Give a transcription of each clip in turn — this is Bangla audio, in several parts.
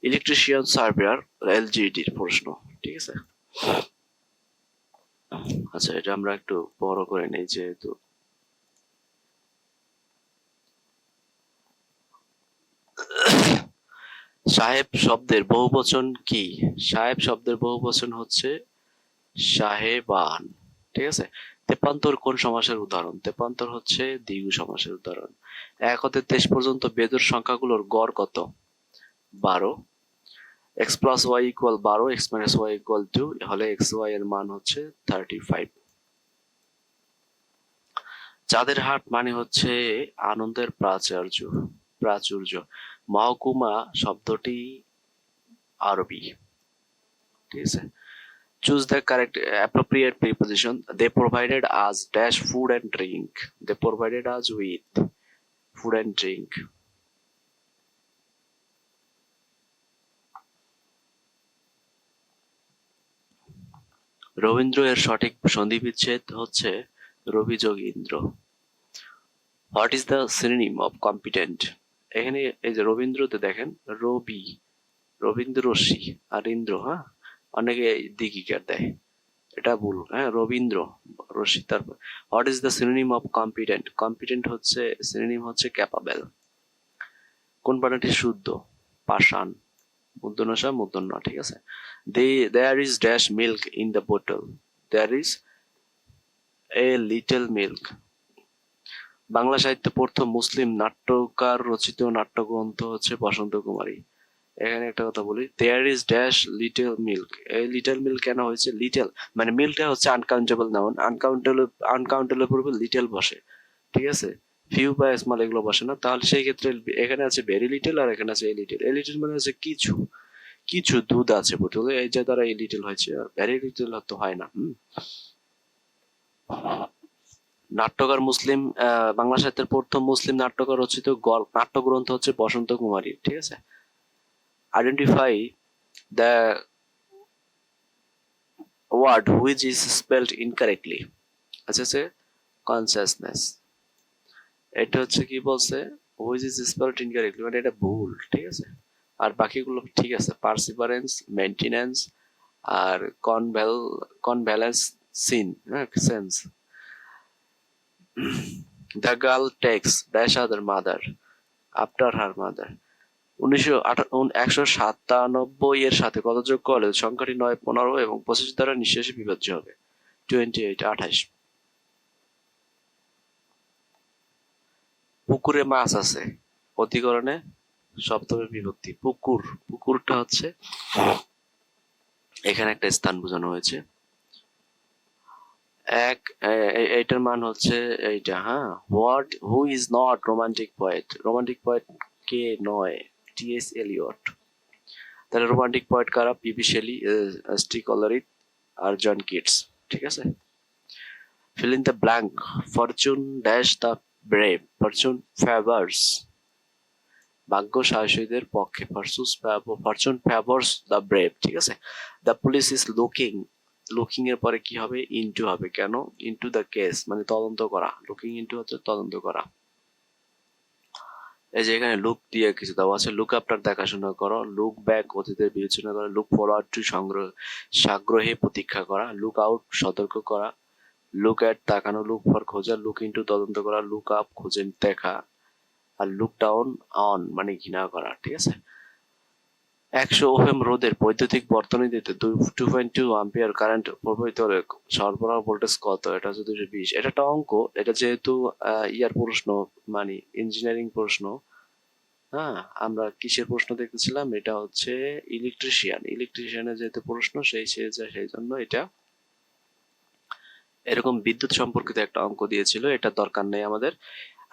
ইলেকট্রিশিয়ান সার্ভেয়ার এলজিইডির প্রশ্ন, ঠিক আছে। আচ্ছা, এটা আমরা একটু বড় করে নেই যেহেতু সাহেব শব্দের বহুবচন কি? সাহেব শব্দের বহুবচন হচ্ছে সাহেবান, ঠিক আছে। তেপান্তর কোন সমাসের উদাহরণ? তেপান্তর হচ্ছে দ্বিগু সমাসের উদাহরণ। 1 হতে 23 পর্যন্ত বেজোড় সংখ্যাগুলোর গড় কত? 12। x plus y equal 12, x minus y equal 2 হলে x y এর মান হচ্ছে 35। চাঁদের হাট মানে হচ্ছে আনন্দের প্রাচুর্য। প্রাচুর্য। মহকুমা শব্দটি আরবি, ঠিক আছে। Choose the correct appropriate preposition. They provided us dash food and drink. They provided us with food and drink. Rabindra এর সঠিক সন্ধিবিচ্ছেদ হচ্ছে রবি যোগ Indra. What is the synonym of competent? এখানে এই যে রবীন্দ্রতে দেখেন রবি, রবীন্দ্র রশ্মি আর ইন্দ্র, হ্যাঁ, অনেকে দিকিকার দেয়, এটা ভুল, হ্যাঁ, রবীন্দ্র রশ্মি। তারপর what is the synonym of competent? Competent হচ্ছে সিনোনিম হচ্ছে ক্যাপাবেল। কোন প্রাণীটি শুদ্ধ? পাষাণ। মূর্ধন্যসা মূর্ধন্য, ঠিক আছে। There is dash milk in the বোতল। There is a little milk. Bangla সাহিত্যে প্রথম মুসলিম নাট্যকার রচিত নাট্যগ্রন্থ হচ্ছে বসন্ত কুমারী। এখানে একটা কথা বলি, there is dash little milk. এই লিটল মিল্ক কেন হয়েছে? লিটল মানে মিল্কটা হচ্ছে আনকাউন্টেবল নাউন, আনকাউন্টেবল পূর্বে লিটল বসে, ঠিক আছে। ফিউ বা স্মল এগুলো বসে না। তাহলে সেই ক্ষেত্রে এখানে আছে ভেরি লিটল আর এখানে আছে এ লিটল। এ লিটল মানে হচ্ছে কিছু, কিছু দুধ আছে বোতলে, এই যে দ্বারা এ লিটল হয়েছে, আর ভেরি লিটল তো হয় না। নাট্যকার মুসলিম, বাংলা সাহিত্যের প্রথম মুসলিম নাট্যকার রচিত নাট্যগ্রন্থ হচ্ছে বসন্ত কুমারী, ঠিক আছে। Identify the word which is spelled incorrectly. আচ্ছা, কনসাসনেস। এটা হচ্ছে কি বলছে? হুইচ ইজ স্পেলড ইনকারেক্টলি মানে এটা ভুল, ঠিক আছে। আর বাকিগুলো ঠিক আছে, পার্সিভারেন্স, মেইনটেনেন্স আর কনভ্যালেন্স সিন, হ্যাঁ, sense. The girl takes dash other mother after her mother. 197 এর সাথে কত যোগ করলে সংখ্যাটি 9, 15 এবং 25 দ্বারা নিঃশেষে বিভাজ্য হবে? 28, 28। পুকুরে মাছ আছে, অধিকরণে সপ্তমী বিভক্তি। পুকুর, পুকুরটা হচ্ছে এখানে একটা স্থান বোঝানো হয়েছে। এইটার মান হচ্ছে এইটা, হ্যাঁ। Who is not romantic poet? Romantic poet কে নয়? টি.এস. এলিয়ট। তাহলে রোমান্টিক পয়েট কারা? P B Shelley, S T. কলারিথ আর জন কিটস, ঠিক আছে। fill in the blank. Fortune dash the brave. Fortune favors. ভাগ্য সাহসীদের পক্ষে। ফরচুন ফেভার্স দ্য ব্রেভ, ঠিক আছে। The police is looking. Looking এর পরে কি হবে? ইনটু হবে। কেন? ইনটু দ্য কেস মানে তদন্ত করা। লুকিং ইনটু হচ্ছে তদন্ত করা। এই যে এখানে লুক দিয়ে কিছু দেওয়া আছে। লুক আফটার দেখাশোনা করো, লুক ব্যাক অতীতের বিবেচনা করা, লুক ফরওয়ার্ড টু সাগ্রহে প্রতীক্ষা করা, লুক আউট সতর্ক করা, লুক অ্যাট তাকানো, লুক ফর খোঁজা, লুক ইনটু তদন্ত করা, লুক আপ খোঁজে দেখা, আর লুক ডাউন অন মানে ঘৃণা করা, ঠিক আছে। 100 ওহম রোধের বৈদ্যুতিক বর্তনীতে 2.2 অ্যাম্পিয়ার কারেন্ট প্রবাহিত হলে সরবরাহ ভোল্টেজ কত? এটা হচ্ছে 220। এটা একটা অঙ্ক, এটা যেহেতু ইয়ার প্রশ্ন মানে ইঞ্জিনিয়ারিং প্রশ্ন, হ্যাঁ, আমরা কিসের প্রশ্ন দেখতেছিলাম? এটা হচ্ছে ইলেকট্রিশিয়ানের যেহেতু প্রশ্ন সেই জন্য এটা এরকম বিদ্যুৎ সম্পর্কিত একটা অঙ্ক দিয়েছিল, এটা দরকার নেই আমাদের।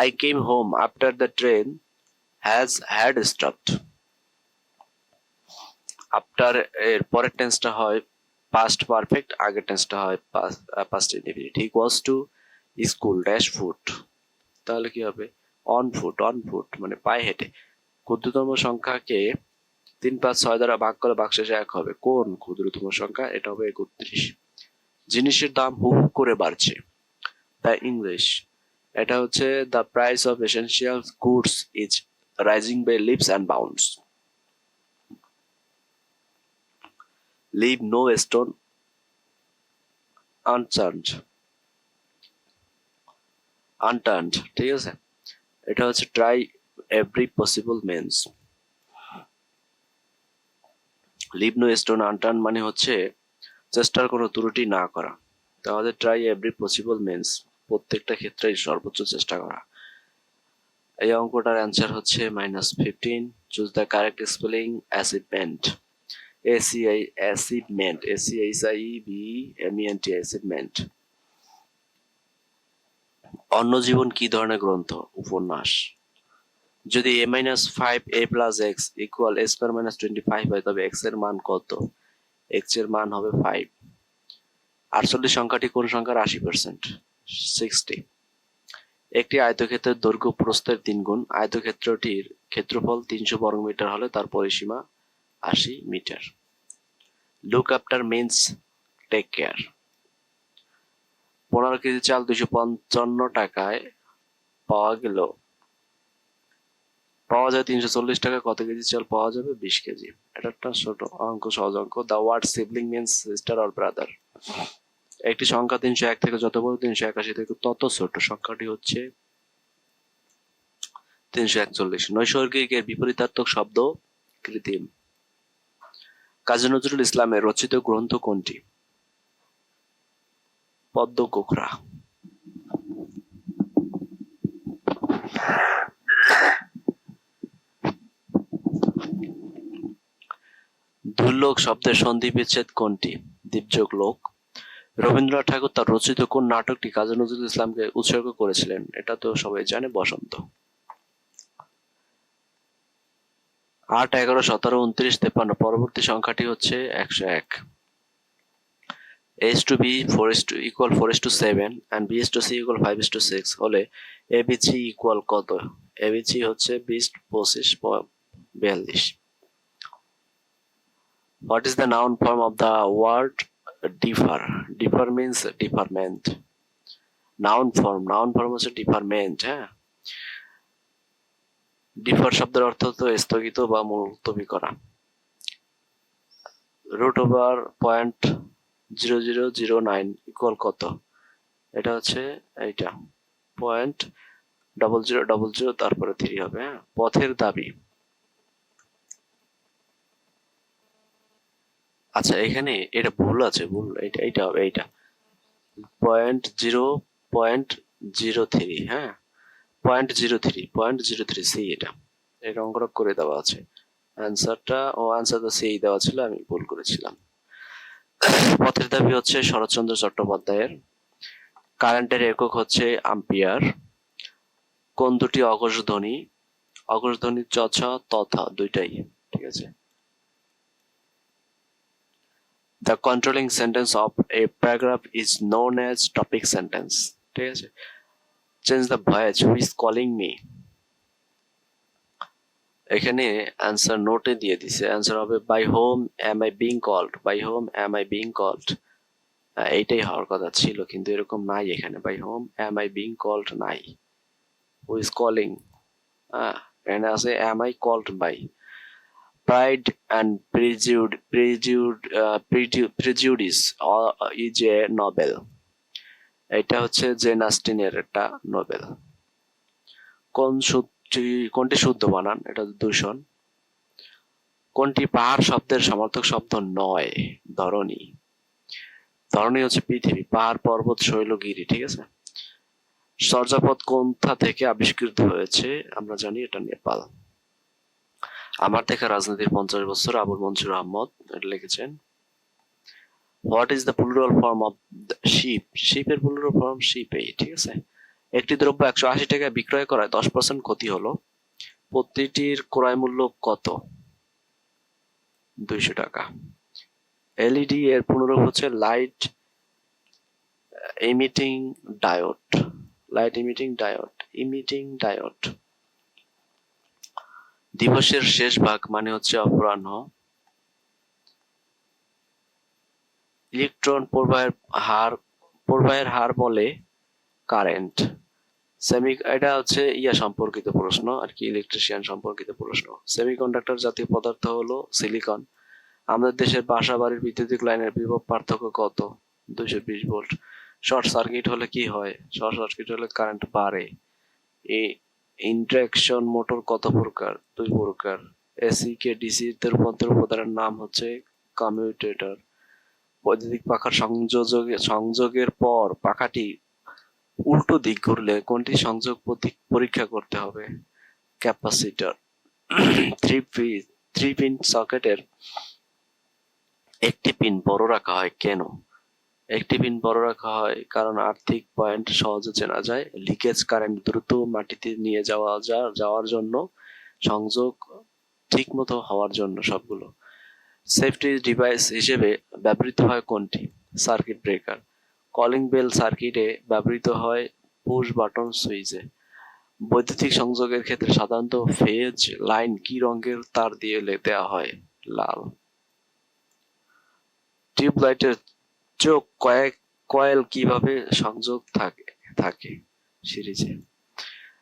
I came home after the train had stopped. After এর পরের টেন্সটা হয় পাস্ট পারফেক্ট, আগের টেন্সটা হয় past indefinite. He goes to school dash foot. তাহলে কি হবে? অন ফুট মানে পায়ে হেঁটে। ক্ষুদ্রতম সংখ্যাকে 3, 5, 6 দ্বারা ভাগ করে ভাগশেষে 1 হবে। কোন ক্ষুদ্রতম সংখ্যা? এটা হবে 31। জিনিসের দাম হু হু করে বাড়ছে। The English. এটা হচ্ছে the price of essential goods is rising by leaps and bounds. Leave no stone unturned, ঠিক আছে। এটা হচ্ছে try every possible means. Leave no stone unturn মানে হচ্ছে চেষ্টার কোনো ত্রুটি না করা। তাহলে ট্রাই এভরি পসিবল মিনস, প্রত্যেকটা ক্ষেত্রে সর্বোচ্চ চেষ্টা করা। এই অঙ্কটার অ্যান্সার হচ্ছে -15। Choose the correct spelling achievement. Achievement, ACHIEVEMENT, achievement. অন্য জীবন কি ধরনের গ্রন্থ? উপন্যাস। যদি a-5a+x ইকুয়াল a² - 25 হয় তবে x এর মান কত? x এর মান হবে 5। 48 সংখ্যাটি কোন সংখ্যার 80%? 60। একটি আয়তক্ষেত্রের দৈর্ঘ্য প্রস্থের 3 গুণ। আয়তক্ষেত্রটির ক্ষেত্রফল 300 বর্গমিটার হলে তার পরিসীমা 80 মিটার। Look after means take care. 15 KG চাল 255 টাকায় পাওয়া যায় 340 টাকা। কত কেজি চাল পাওয়া যাবে? 20 কেজি। এটা একটা ছোট অঙ্ক, সহজ অঙ্ক। The word sibling means sister or brother. একটি সংখ্যা 301 থেকে যত বড় 381 থেকে তত ছোট সংখ্যাটি হচ্ছে 341। নৈসর্গিকের বিপরীতার্থক শব্দ কৃত্রিম। কাজী নজরুল ইসলামের রচিত গ্রন্থ কোনটি? পদ্মকুকরা। দুর্লোক শব্দের সন্ধি বিচ্ছেদ কোনটি? দীপযোগ লোক। রবীন্দ্রনাথ ঠাকুর তার রচিত কোন নাটকটি কাজী নজরুল ইসলামকে উৎসর্গ করেছিলেন? এটা তো সবাই জানে, বসন্ত। 8, 11, 17, 29, 53 পরবর্তী সংখ্যাটি হচ্ছে 101। A:B 4:7 and B:C = 5:6 হলে ABC ইকুয়াল কত? ABC হচ্ছে 20, 25, 42। What is the noun form of the word differ? Differ means department. Noun form হচ্ছে department, হ্যাঁ। ডিফার শব্দের অর্থ তো স্থগিত বা মুলতবি করা। √0.0009 ইকুয়াল কত? এটা হচ্ছে এইটা 0.0000 তারপরে 3 হবে, হ্যাঁ। পথের দাবি। আচ্ছা, এখানে এটা ভুল আছে, ভুল। এইটা হবে, এইটা 0.03, হ্যাঁ, 0.03 সি। এটা অঙ্কটা করে দেওয়া আছে। অ্যান্সারটা সি দেওয়া ছিল, আমি ভুল করেছিলাম। পথের দাবি হচ্ছে শরৎচন্দ্র চট্টোপাধ্যায়ের। কারেন্টের একক হচ্ছে আম্পিয়ার। কোন দুটি অঘোষ ধ্বনি? অঘোষ ধ্বনি চ ছ ত থ দুইটাই, ঠিক আছে। The controlling sentence of a paragraph is known as topic sentence, ঠিক আছে। Change the voice, who is calling me? এখানে অ্যান্সার নোটে দিয়ে দিছে। অ্যান্সার হবে by whom am I being called? By whom am I being called? এইটাই হওয়ার কথা ছিল, কিন্তু এরকম নাই এখানে। by whom am I being called নাই। who is calling, এখানে আছে am I called by। pride and prejudice is a novel। এটা হচ্ছে জেন অস্টিনের একটা নোবেল। কোনটি শুদ্ধ বানান? এটা দূষণ। কোনটি পাহাড় শব্দের সমার্থক শব্দ নয়? ধরণী। ধরণী হচ্ছে পৃথিবী, পাহাড়, পর্বত, শৈলগিরি, ঠিক আছে। চর্যাপদ কোথা থেকে আবিষ্কৃত হয়েছে? আমরা জানি এটা নেপাল। আমার দেখা রাজনীতির 50 বছর, আবুল মনসুর আহমদ এটা লিখেছেন। What is the plural form of ship? শিপের প্লুরাল ফর্ম শিপেই, ঠিক আছে। একটি দ্রব্য 180 টাকায় বিক্রয় করায় 10% ক্ষতি হলো, প্রতিটির ক্রয় মূল্য কত? 200 টাকা। এলইডি এর পুনরূপ হচ্ছে লাইট ইমিটিং ডায়োড। দিবসের শেষ ভাগ মানে হচ্ছে অপরাহ্ন। ইলেকট্রন প্রবাহের হার বলে কারেন্ট। এটা হচ্ছে সম্পর্কিত প্রশ্ন আর কি, ইলেকট্রিশিয়ান সম্পর্কিত প্রশ্ন। সেমিকন্ডাক্টর জাতীয় পদার্থ হলো সিলিকন। আমাদের দেশের বাসা বাড়ির বৈদ্যুতিক লাইনের বিভব পার্থক্য কত? 220 ভোল্ট। শর্ট সার্কিট হলে কি হয়? শর্ট সার্কিট হলে কারেন্ট বাড়ে। এই ইন্ডাকশন মোটর কত প্রকার? 2 প্রকার। এসি কে ডিসি তে রূপান্তর উপাদানের নাম হচ্ছে কমিউটেটর। বৈদ্যুতিক পাখার সংযোগের পর পাখাটি উল্টো দিক ঘুরলে কোনটি সংযোগ পরীক্ষা করতে হবে? ক্যাপাসিটর। থ্রি পিন সকেটের একটি পিন বড় রাখা হয় কেন? একটি পিন বড় রাখা হয় কারণ আর্থিক পয়েন্ট সহজে চেনা যায়, লিকেজ কারেন্ট দ্রুত মাটিতে নিয়ে যাওয়ার জন্য, সংযোগ ঠিকমতো হওয়ার জন্য সবগুলো। সেফটি ডিভাইস হিসেবে ব্যবহৃত হয় কোনটি? Circuit breaker. কলিং বেল সার্কিটে ব্যবহৃত হয় পুশ বাটন সুইচে। বৈদ্যুতিক সংযোগের ক্ষেত্রে সাধারণত ফেজ লাইন কি রঙের তার দিয়ে দেওয়া হয়? লাল। টিউবলাইটের চোখ কয়েল কিভাবে সংযোগ থাকে সিরিজে?